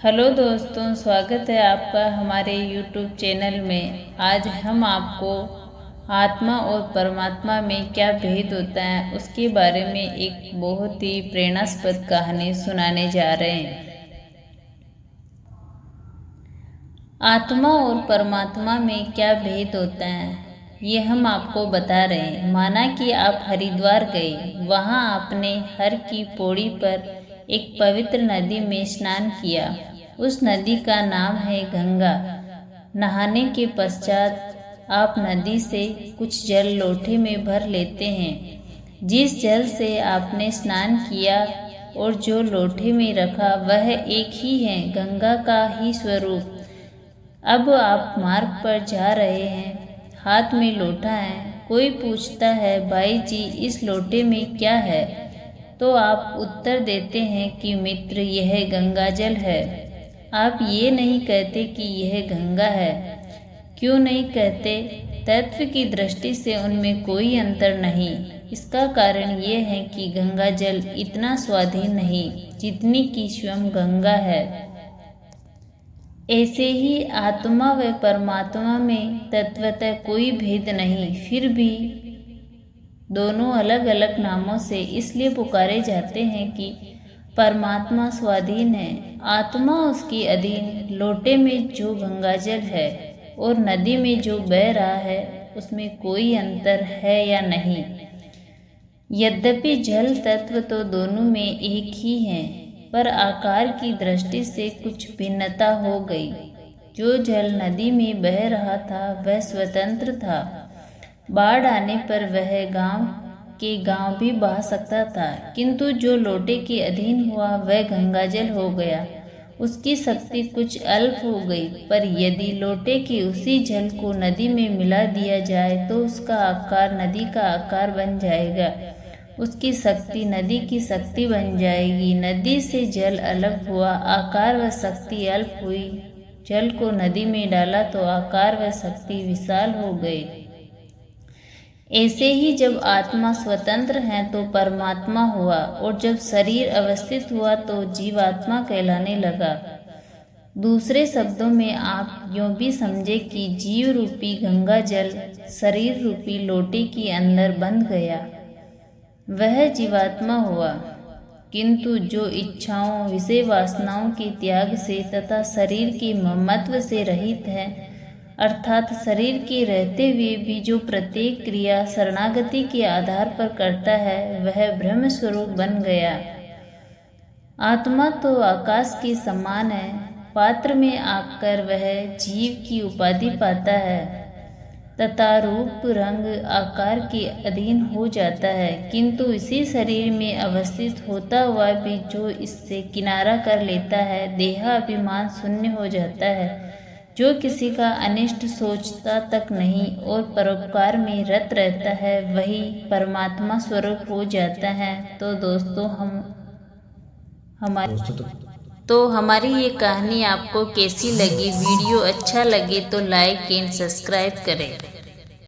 Hello दोस्तों, स्वागत है आपका हमारे YouTube चैनल में। आज हम आपको आत्मा और परमात्मा में क्या भेद होता है उसके बारे में एक बहुत ही प्रेरणास्पद कहानी सुनाने जा रहे हैं। आत्मा और परमात्मा में क्या भेद होता है ये हम आपको बता रहे हैं। माना कि आप हरिद्वार गए, वहाँ आपने हर की पौड़ी पर एक पवित्र नदी में स्नान किया। उस नदी का नाम है गंगा। नहाने के पश्चात आप नदी से कुछ जल लोटे में भर लेते हैं। जिस जल से आपने स्नान किया और जो लोटे में रखा वह एक ही है, गंगा का ही स्वरूप। अब आप मार्ग पर जा रहे हैं, हाथ में लोटा है। कोई पूछता है, भाई जी इस लोटे में क्या है? तो आप उत्तर देते हैं कि मित्र, यह गंगा जल है। आप ये नहीं कहते कि यह गंगा है। क्यों नहीं कहते? तत्व की दृष्टि से उनमें कोई अंतर नहीं। इसका कारण ये है कि गंगा जल इतना स्वाधीन नहीं जितनी कि स्वयं गंगा है। ऐसे ही आत्मा व परमात्मा में तत्वतः कोई भेद नहीं, फिर भी दोनों अलग अलग नामों से इसलिए पुकारे जाते हैं कि परमात्मा स्वाधीन है, आत्मा उसके अधीन। लोटे में जो गंगाजल है और नदी में जो बह रहा है उसमें कोई अंतर है या नहीं? यद्यपि जल तत्व तो दोनों में एक ही है, पर आकार की दृष्टि से कुछ भिन्नता हो गई। जो जल नदी में बह रहा था वह स्वतंत्र था। बाढ़ आने पर वह गांव भी बहा सकता था, किंतु जो लोटे के अधीन हुआ वह गंगाजल हो गया। उसकी शक्ति कुछ अल्प हो गई, पर यदि लोटे के उसी जल को नदी में मिला दिया जाए तो उसका आकार नदी का आकार बन जाएगा, उसकी शक्ति नदी की शक्ति बन जाएगी। नदी से जल अलग हुआ, आकार व शक्ति अल्प हुई। जल को नदी में डाला तो आकार व शक्ति विशाल हो गए। ऐसे ही जब आत्मा स्वतंत्र है तो परमात्मा हुआ, और जब शरीर अवस्थित हुआ तो जीवात्मा कहलाने लगा। दूसरे शब्दों में आप यूं भी समझे कि जीव रूपी गंगा जल शरीर रूपी लोटे के अंदर बंध गया, वह जीवात्मा हुआ। किंतु जो इच्छाओं विषय वासनाओं के त्याग से तथा शरीर के ममत्व से रहित है, अर्थात शरीर के रहते हुए भी जो प्रत्येक क्रिया शरणागति के आधार पर करता है, वह ब्रह्म स्वरूप बन गया। आत्मा तो आकाश के समान है, पात्र में आकर वह जीव की उपाधि पाता है तथा रूप रंग आकार के अधीन हो जाता है, किंतु इसी शरीर में अवस्थित होता हुआ भी जो इससे किनारा कर लेता है, देहाभिमान शून्य हो जाता है, जो किसी का अनिष्ट सोचता तक नहीं और परोपकार में रत रहता है, वही परमात्मा स्वरूप हो जाता है। तो दोस्तों हमारी ये कहानी आपको कैसी लगी? वीडियो अच्छा लगे तो लाइक एंड सब्सक्राइब करें।